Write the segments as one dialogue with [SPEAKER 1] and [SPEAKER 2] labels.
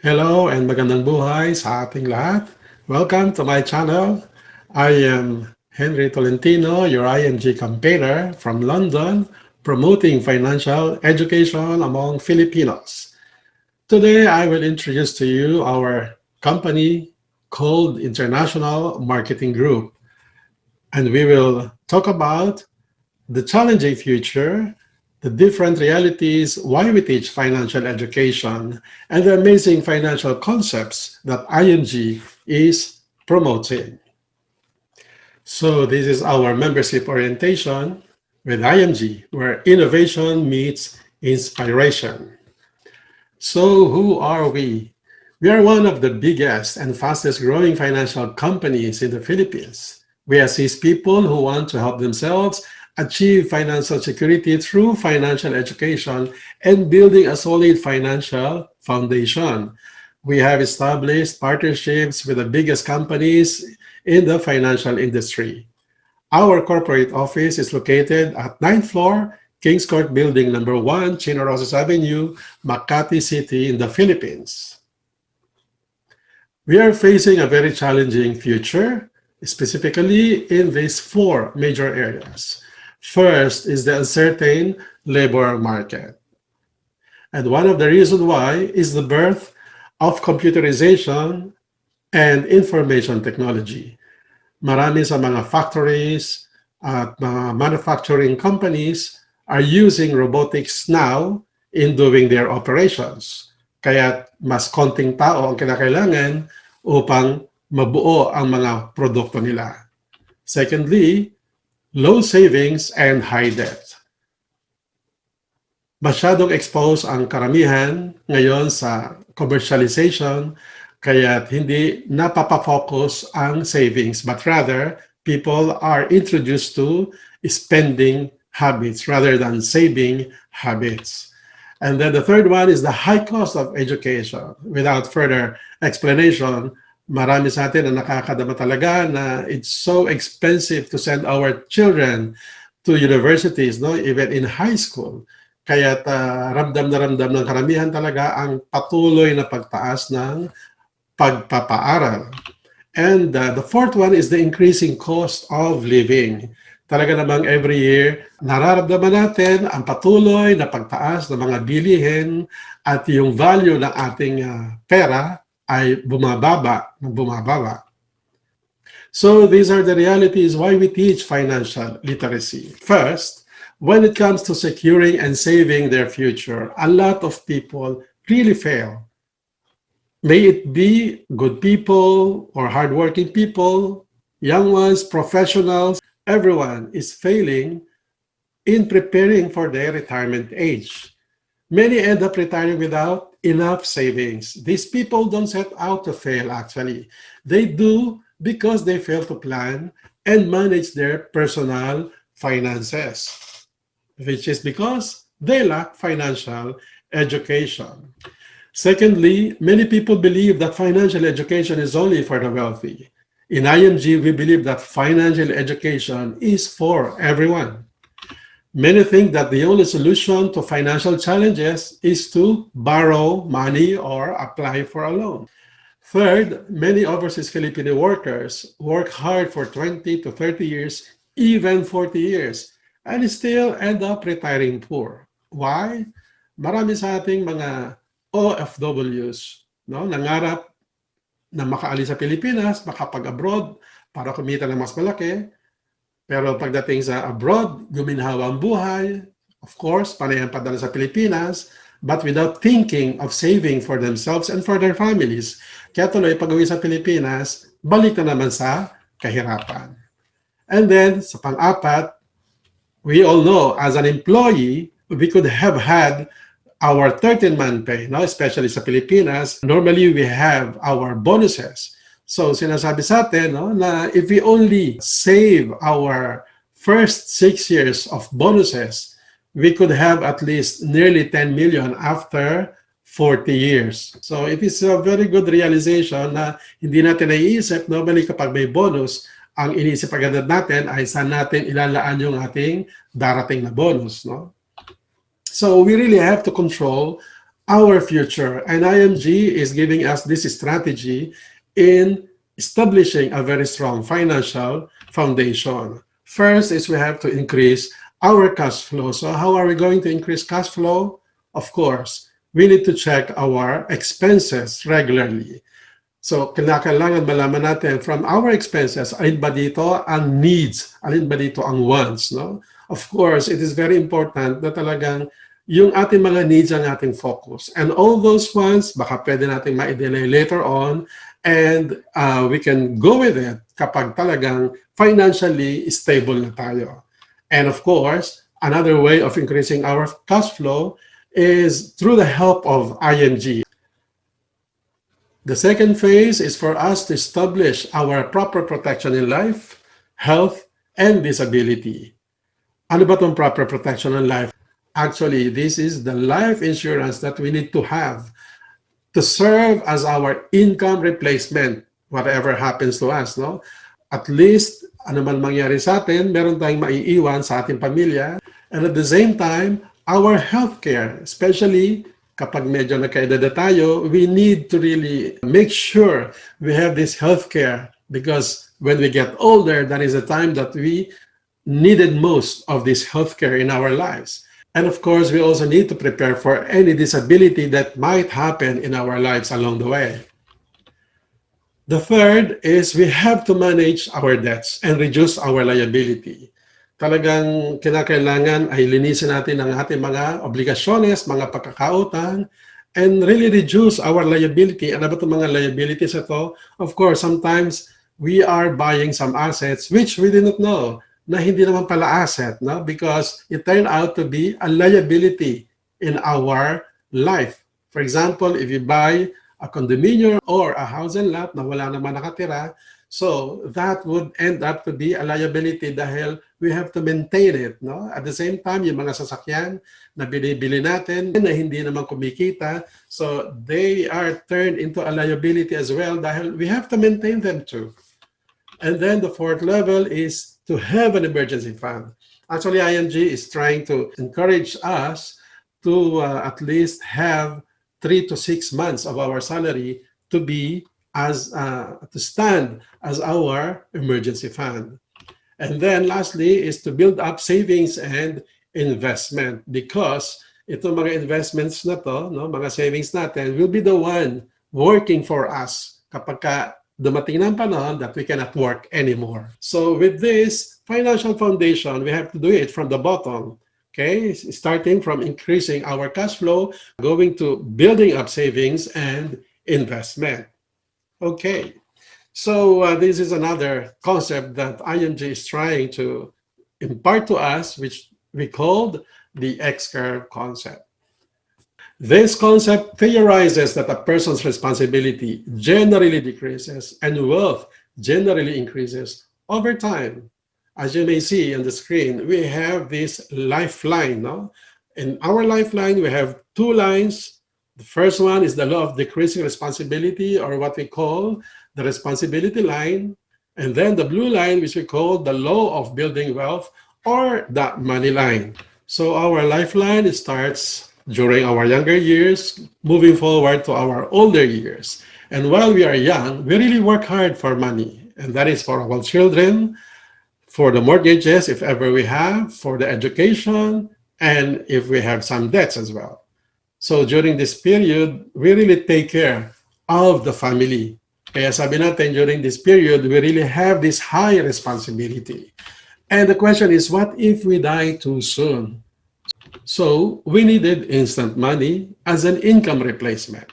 [SPEAKER 1] Hello and magandang buhay sa ating lahat. Welcome to my channel. I am Henry Tolentino, your IMG campaigner from London, promoting financial education among Filipinos. Today, I will introduce to you our company called International Marketing Group, and we will talk about the challenging future, the different realities, why we teach financial education, and the amazing financial concepts that IMG is promoting. So, this is our membership orientation with IMG, where innovation meets inspiration. So, who are we? We are one of the biggest and fastest growing financial companies in the Philippines. We assist people who want to help themselves achieve financial security through financial education and building a solid financial foundation. We have established partnerships with the biggest companies in the financial industry. Our corporate office is located at 9th floor, Kings Court Building number 1, Chino Rosas Avenue, Makati City in the Philippines. We are facing a very challenging future, specifically in these four major areas. First is the uncertain labor market. And one of the reasons why is the birth of computerization and information technology. Marami sa mga factories at mga manufacturing companies are using robotics now in doing their operations. Kaya mas konting tao ang kinakailangan upang mabuo ang mga produkto nila. Secondly, low savings and high debt. Masyadong exposed ang karamihan ngayon sa commercialization, kaya hindi napapafocus ang savings, but rather people are introduced to spending habits rather than saving habits. And then the third one is the high cost of education. Without further explanation, marami sa atin na nakakadama talaga na it's so expensive to send our children to universities, no, even in high school. Kaya ramdam na ramdam ng karamihan talaga ang patuloy na pagtaas ng pagpapaaral. And the fourth one is the increasing cost of living. Talaga namang every year, nararamdaman natin ang patuloy na pagtaas ng mga bilihin at yung value ng ating pera ay bumababa. So these are the realities why we teach financial literacy. First, when it comes to securing and saving their future, a lot of people really fail. May it be good people or hardworking people, young ones, professionals, everyone is failing in preparing for their retirement age. Many end up retiring without enough savings. These people don't set out to fail, actually. They do because they fail to plan and manage their personal finances, which is because they lack financial education. Secondly, many people believe that financial education is only for the wealthy. In IMG, we believe that financial education is for everyone. Many think that the only solution to financial challenges is to borrow money or apply for a loan. Third, many overseas Filipino workers work hard for 20 to 30 years, even 40 years, and still end up retiring poor. Why? Marami sa ating mga OFWs, no, nangarap na makaalis sa Pilipinas, makapag-abroad para kumita ng mas malaki. Pero pagdating sa abroad, guminhawa ang buhay. Of course, panay ang padala sa Pilipinas, but without thinking of saving for themselves and for their families. Kaya tuloy, pag-uwi sa Pilipinas, balik na naman sa kahirapan. And then, sa pang-apat, we all know, as an employee, we could have had our 13-month pay, no? Especially sa Pilipinas. Normally, we have our bonuses. So, sinasabi sa atin, no, na if we only save our first 6 years of bonuses, we could have at least nearly 10 million after 40 years. So, it is a very good realization na hindi natin naiisip, normally kapag may bonus, ang iniisip agad natin ay saan natin ilalaan yung ating darating na bonus, no? So we really have to control our future. And IMG is giving us this strategy in establishing a very strong financial foundation. First is we have to increase our cash flow. So how are we going to increase cash flow? Of course, we need to check our expenses regularly. So, kailangan malaman natin from our expenses, alin ba dito ang needs, alin ba dito ang wants, no? Of course, it is very important na talagang yung ating mga needs ang ating focus. And all those wants, baka pwede natin ma-delay later on, and we can go with it kapag talagang financially stable na tayo. And of course, another way of increasing our cash flow is through the help of IMG. The second phase is for us to establish our proper protection in life, health, and disability. Ano ba itong proper protection in life? Actually, this is the life insurance that we need to have to serve as our income replacement, whatever happens to us, no? At least, ano man mangyari sa atin, meron tayong maiiwan sa ating pamilya. And at the same time, our healthcare, especially kapag medyo nagkaedad na tayo, we need to really make sure we have this healthcare because when we get older, that is the time that we needed most of this healthcare in our lives. And of course, we also need to prepare for any disability that might happen in our lives along the way. The third is we have to manage our debts and reduce our liability. Talagang kinakailangan ay linisin natin ang ating mga obligasyones, mga pagkakautang, and really reduce our liability. Ano ba itong mga liabilities ito? Of course, sometimes we are buying some assets which we did not know na hindi naman pala asset, no? Because it turned out to be a liability in our life. For example, if you buy a condominium or a house and lot na wala naman nakatira, so that would end up to be a liability dahil we have to maintain it, no? At the same time, yung mga sasakyan na binibili natin na hindi naman kumikita, so they are turned into a liability as well dahil we have to maintain them too. And then the fourth level is to have an emergency fund. Actually, IMG is trying to encourage us to at least have 3 to 6 months of our salary to be as to stand as our emergency fund. And then lastly is to build up savings and investment because itong mga investments na to, no, mga savings natin will be the one working for us kapag dumating ng panahon that we cannot work anymore. So with this financial foundation, we have to do it from the bottom. Okay, starting from increasing our cash flow, going to building up savings and investment. Okay, so this is another concept that IMG is trying to impart to us, which we called the X-curve concept. This concept theorizes that a person's responsibility generally decreases and wealth generally increases over time. As you may see on the screen, we have this lifeline. No? In our lifeline, we have two lines. The first one is the law of decreasing responsibility, or what we call the responsibility line. And then the blue line, which we call the law of building wealth, or the money line. So our lifeline starts during our younger years, moving forward to our older years. And while we are young, we really work hard for money. And that is for our children, for the mortgages, if ever we have, for the education, and if we have some debts as well. So during this period, we really take care of the family. Kaya sabi natin, during this period, we really have this high responsibility. And the question is, what if we die too soon? So we needed instant money as an income replacement.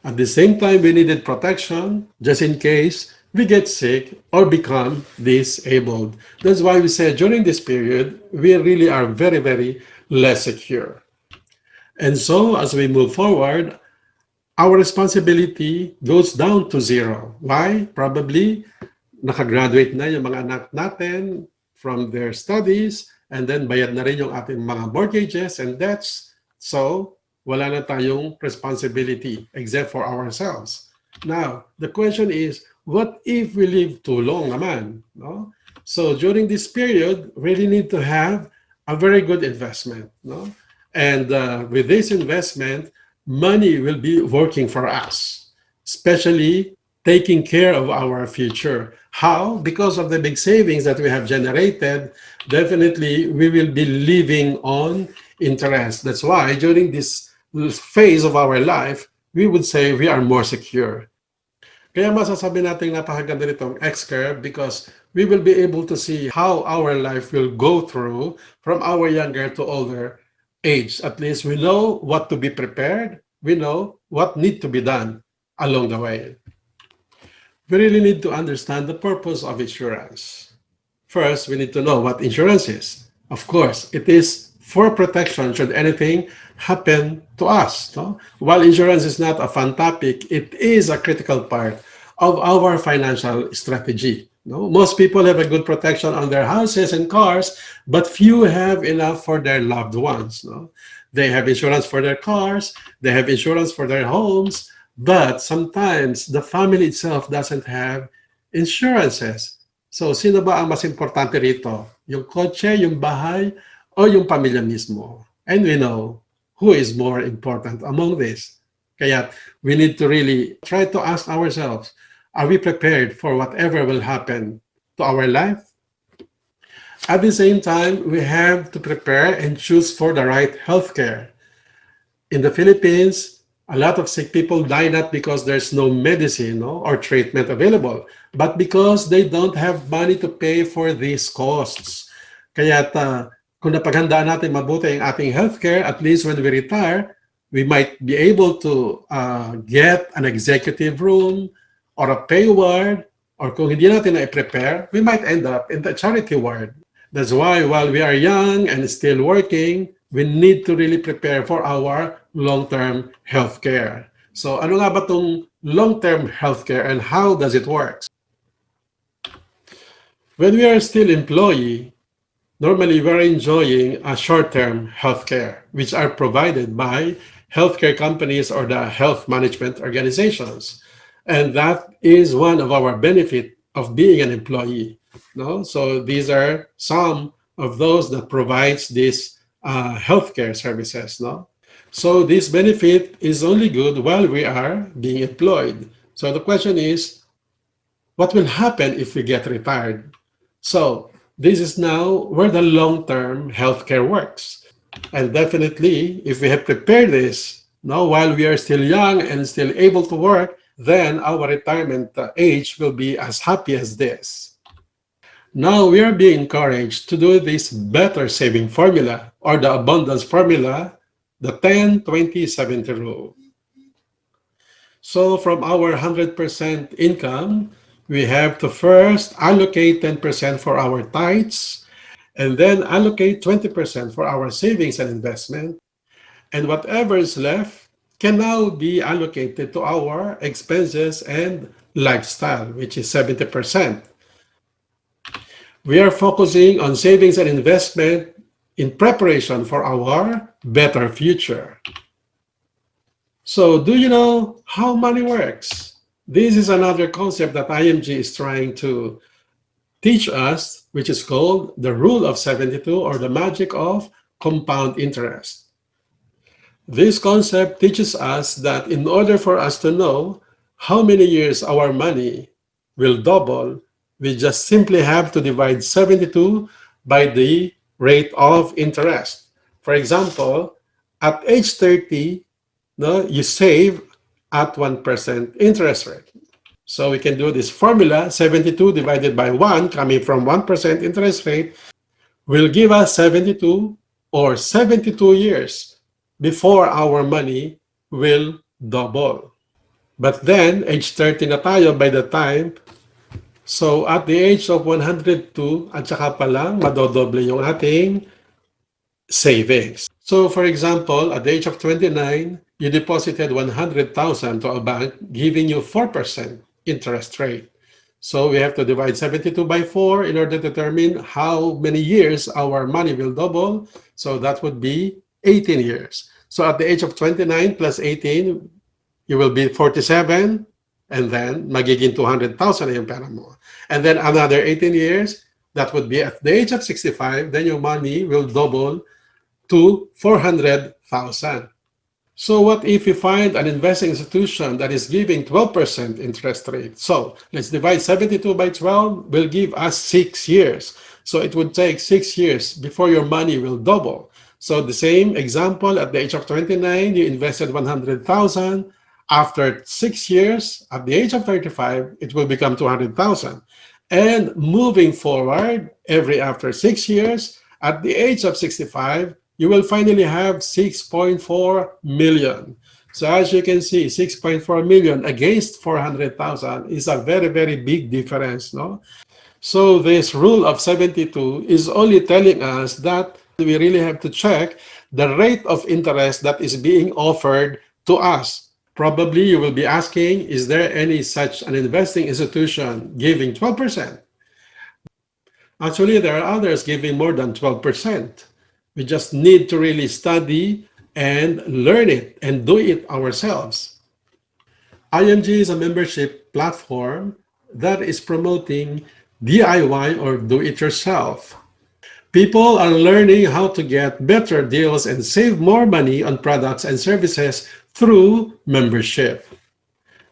[SPEAKER 1] At the same time, we needed protection just in case we get sick or become disabled. That's why we said during this period, we really are very, very less secure. And so as we move forward, our responsibility goes down to zero. Why? Probably nakagraduate na yung mga anak natin from their studies, and then bayad na rin yung ating mga mortgages and debts. So wala na tayong responsibility except for ourselves. Now, the question is, what if we live too long naman? No? So during this period, we really need to have a very good investment. No? And with this investment, money will be working for us, especially taking care of our future. How? Because of the big savings that we have generated, definitely we will be living on interest. That's why during this phase of our life, we would say we are more secure. Kaya masasabi natin napakaganda nitong X-curve because we will be able to see how our life will go through from our younger to older age. At least we know what to be prepared. We know what need to be done along the way. We really need to understand the purpose of insurance. First, we need to know what insurance is. Of course, it is for protection should anything happen to us. No? While insurance is not a fun topic, it is a critical part of our financial strategy. No? Most people have a good protection on their houses and cars, but few have enough for their loved ones. No? They have insurance for their cars, they have insurance for their homes, but sometimes the family itself doesn't have insurances. So, sino ba ang mas importante rito? Yung kotse, yung bahay, o yung pamilya mismo? And we know who is more important among this. Kaya we need to really try to ask ourselves, are we prepared for whatever will happen to our life? At the same time, we have to prepare and choose for the right healthcare. In the Philippines, a lot of sick people die not because there's no medicine, no, or treatment available, but because they don't have money to pay for these costs. Kaya kung napaghandaan natin mabuti ang ating healthcare, at least when we retire, we might be able to get an executive room or a pay ward, or kung hindi natin na-prepare, we might end up in the charity ward. That's why while we are young and still working, we need to really prepare for our long-term healthcare. So ano nga ba itong long-term healthcare and how does it work? When we are still employee, normally we're enjoying a short-term healthcare, which are provided by healthcare companies or the health management organizations. And that is one of our benefit of being an employee. No? So these are some of those that provides these healthcare services. No? So this benefit is only good while we are being employed. So the question is, what will happen if we get retired? So this is now where the long-term healthcare works. And definitely, if we have prepared this now while we are still young and still able to work, then our retirement age will be as happy as this. Now we are being encouraged to do this better saving formula or the abundance formula, the 10-20-70 rule. So from our 100% income, we have to first allocate 10% for our tithes, and then allocate 20% for our savings and investment. And whatever is left can now be allocated to our expenses and lifestyle, which is 70%. We are focusing on savings and investment in preparation for our better future. So, do you know how money works? This is another concept that IMG is trying to teach us, which is called the rule of 72 or the magic of compound interest. This concept teaches us that in order for us to know how many years our money will double, we just simply have to divide 72 by the rate of interest. For example, at age 30, no, you save at 1% interest rate. So we can do this formula, 72 divided by 1, coming from 1% interest rate, will give us 72 or 72 years before our money will double. But then, age 30 na tayo by the time, so at the age of 102, at saka pa lang, madodoble yung ating savings. So for example, at the age of 29, you deposited 100,000 to a bank, giving you 4% interest rate. So we have to divide 72 by 4 in order to determine how many years our money will double. So that would be 18 years. So at the age of 29 plus 18, you will be 47, and then magiging 200,000 yung pera mo. And then another 18 years, that would be at the age of 65, then your money will double to 400,000. So what if you find an investing institution that is giving 12% interest rate? So let's divide 72 by 12 will give us 6 years. So it would take 6 years before your money will double. So the same example, at the age of 29, you invested 100,000. After 6 years, at the age of 35, it will become 200,000. And moving forward, every after 6 years, at the age of 65, you will finally have 6.4 million. So as you can see, 6.4 million against 400,000 is a very, very big difference, no? So this rule of 72 is only telling us that we really have to check the rate of interest that is being offered to us. Probably you will be asking, is there any such an investing institution giving 12%? Actually, there are others giving more than 12%. We just need to really study and learn it and do it ourselves. IMG is a membership platform that is promoting DIY or do it yourself. People are learning how to get better deals and save more money on products and services through membership.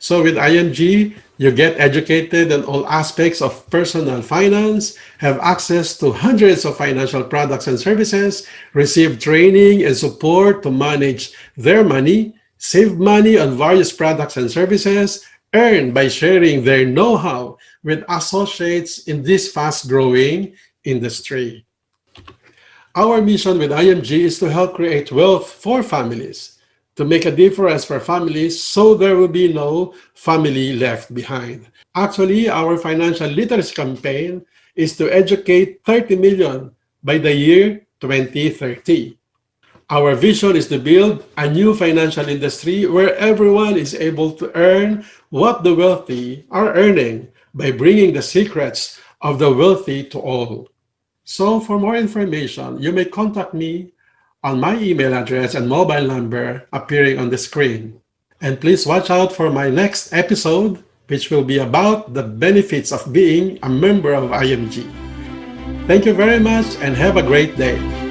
[SPEAKER 1] So with IMG, you get educated on all aspects of personal finance, have access to hundreds of financial products and services, receive training and support to manage their money, save money on various products and services, earn by sharing their know-how with associates in this fast-growing industry. Our mission with IMG is to help create wealth for families, to make a difference for families so there will be no family left behind. Actually, our financial literacy campaign is to educate 30 million by the year 2030. Our vision is to build a new financial industry where everyone is able to earn what the wealthy are earning by bringing the secrets of the wealthy to all. So for more information, you may contact me on my email address and mobile number appearing on the screen. And please watch out for my next episode, which will be about the benefits of being a member of IMG. Thank you very much and have a great day.